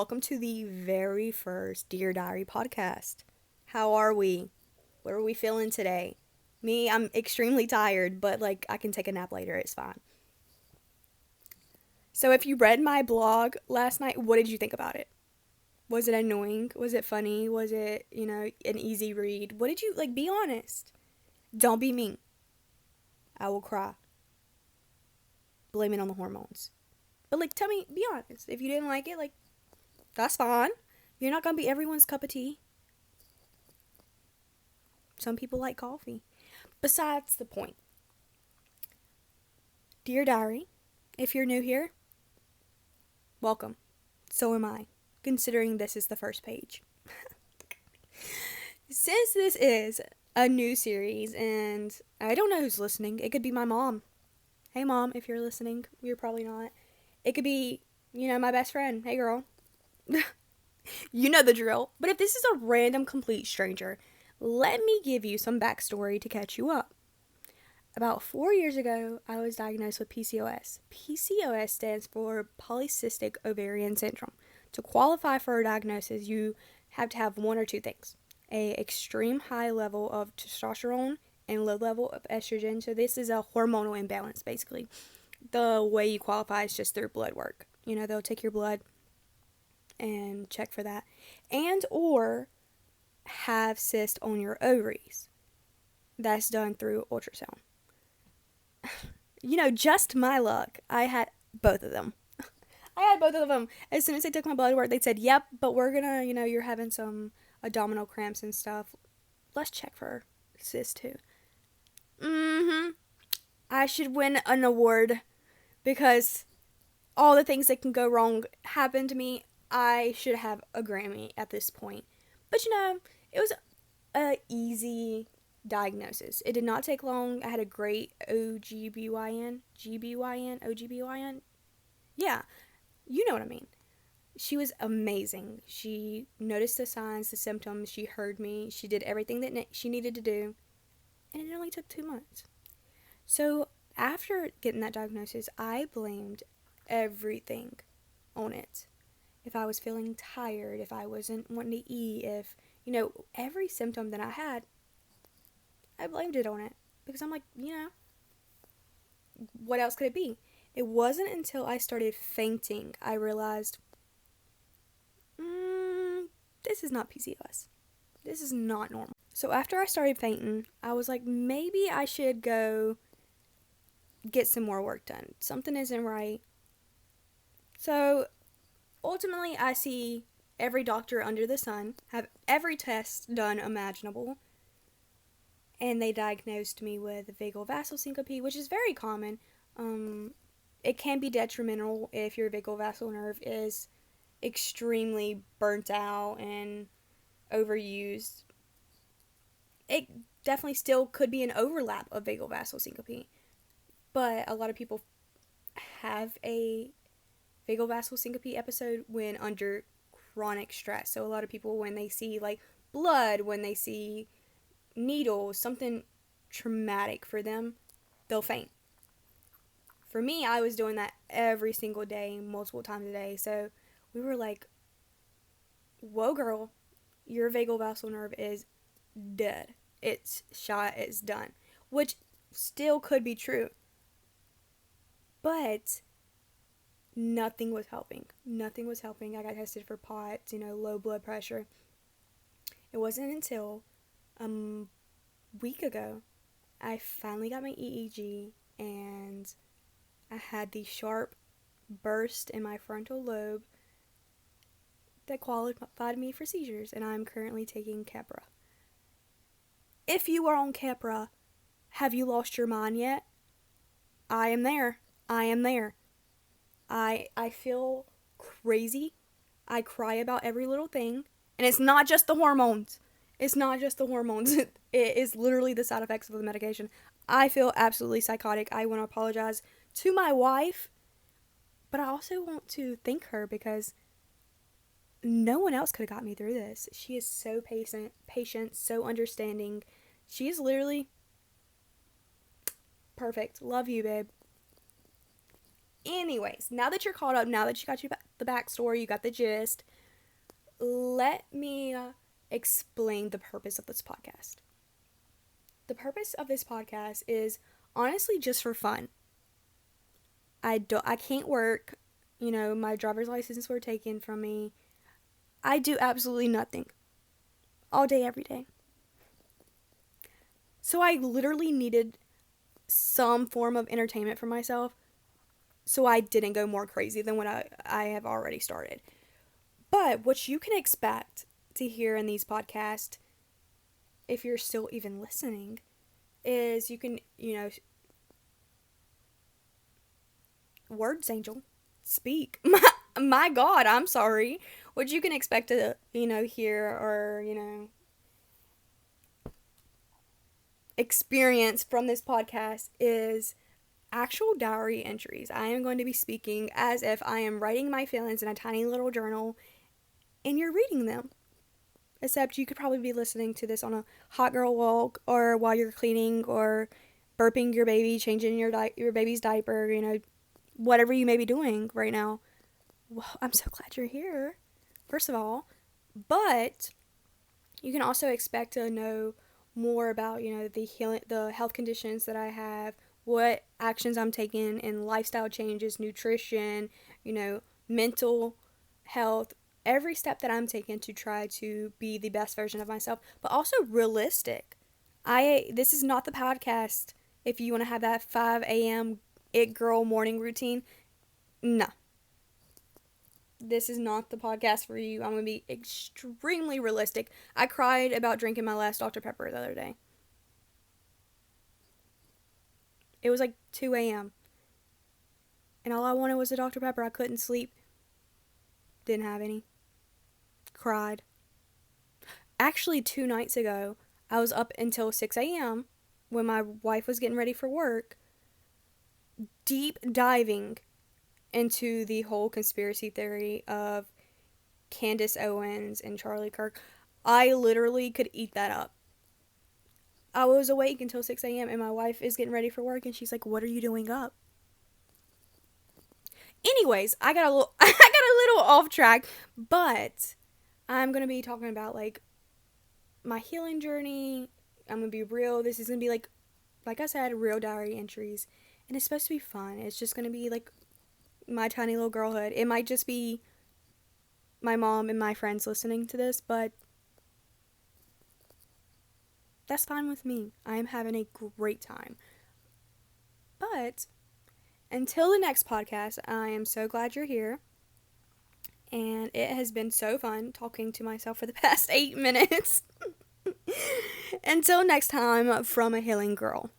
welcome to the very first Dear Diary podcast. How are we? What are we feeling today? Me, I'm extremely tired, but I can take a nap later, it's fine. So, if you read my blog last night, what did you think about it? Was it annoying? Was it funny? Was it, an easy read? What did you be honest? Don't be mean. I will cry. Blame it on the hormones. But tell me, be honest. If you didn't like it, that's fine. You're not gonna be everyone's cup of tea. Some people like coffee. Besides the point. Dear Diary, if you're new here, welcome. So am I, considering this is the first page. Since this is a new series, and I don't know who's listening, it could be my mom. Hey mom, if you're listening, you're probably not. It could be, my best friend. Hey girl. You know the drill. But if this is a random complete stranger, let me give you some backstory to catch you up. About 4 years ago, I was diagnosed with PCOS. PCOS stands for polycystic ovarian syndrome. To qualify for a diagnosis, you have to have one or two things: a extreme high level of testosterone and low level of estrogen. So this is a hormonal imbalance, basically. The way you qualify is just through blood work. They'll take your blood and check for that, and or have cyst on your ovaries. That's done through ultrasound. Just my luck, I had both of them. As soon as they took my blood work, they said, yep, but we're gonna, you're having some abdominal cramps and stuff. Let's check for cyst too. I should win an award because all the things that can go wrong happened to me. I should have a Grammy at this point. But it was a easy diagnosis. It did not take long. I had a great OGBYN. Yeah, you know what I mean. She was amazing. She noticed the signs, the symptoms. She heard me. She did everything that she needed to do. And it only took 2 months. So after getting that diagnosis, I blamed everything on it. If I was feeling tired, if I wasn't wanting to eat, if, every symptom that I had, I blamed it on it. Because I'm like, what else could it be? It wasn't until I started fainting I realized, this is not PCOS. This is not normal. So after I started fainting, I was like, maybe I should go get some more work done. Something isn't right. So ultimately, I see every doctor under the sun, have every test done imaginable, and they diagnosed me with vagal vagal syncope, which is very common. It can be detrimental if your vagal vagal nerve is extremely burnt out and overused. It definitely still could be an overlap of vagal vagal syncope, but a lot of people have a vagal vagal syncope episode when under chronic stress. So a lot of people, when they see blood, when they see needles, something traumatic for them, they'll faint. For me, I was doing that every single day, multiple times a day. So we were like, whoa girl, your vagal vagal nerve is dead. It's shot, it's done. Which still could be true. But nothing was helping. I got tested for POTS, low blood pressure. It wasn't until a week ago I finally got my EEG and I had the sharp burst in my frontal lobe that qualified me for seizures, and I'm currently taking Keppra. If you are on Keppra, have you lost your mind yet? I am there. I feel crazy. I cry about every little thing. And it's not just the hormones. It is literally the side effects of the medication. I feel absolutely psychotic. I want to apologize to my wife. But I also want to thank her because no one else could have got me through this. She is so patient, so understanding. She is literally perfect. Love you, babe. Anyways, now that you're caught up, now that you got the backstory, you got the gist, let me explain the purpose of this podcast. The purpose of this podcast is honestly just for fun. I can't work. My driver's license were taken from me. I do absolutely nothing all day, every day. So I literally needed some form of entertainment for myself so I didn't go more crazy than what I have already started. But what you can expect to hear in these podcasts, if you're still even listening, is you can, words, Angel, speak. My God, I'm sorry. What you can expect to, hear or, experience from this podcast is actual diary entries. I am going to be speaking as if I am writing my feelings in a tiny little journal and you're reading them. Except you could probably be listening to this on a hot girl walk or while you're cleaning or burping your baby, changing your baby's diaper, whatever you may be doing right now. Well, I'm so glad you're here, first of all. But you can also expect to know more about, the health conditions that I have, what actions I'm taking in lifestyle changes, nutrition, mental health, every step that I'm taking to try to be the best version of myself, but also realistic. This is not the podcast if you want to have that 5 a.m. it girl morning routine. No. This is not the podcast for you. I'm going to be extremely realistic. I cried about drinking my last Dr. Pepper the other day. It was like 2 a.m. And all I wanted was a Dr. Pepper. I couldn't sleep. Didn't have any. Cried. Actually, 2 nights ago, I was up until 6 a.m. when my wife was getting ready for work, deep diving into the whole conspiracy theory of Candace Owens and Charlie Kirk. I literally could eat that up. I was awake until 6 a.m. and my wife is getting ready for work and she's like, "What are you doing up?" Anyways, I got a little off track, but I'm going to be talking about like my healing journey. I'm going to be real. This is going to be like I said, real diary entries, and it's supposed to be fun. It's just going to be like my tiny little girlhood. It might just be my mom and my friends listening to this, but that's fine with me. I am having a great time. But until the next podcast, I am so glad you're here. And it has been so fun talking to myself for the past 8 minutes. Until next time, from a healing girl.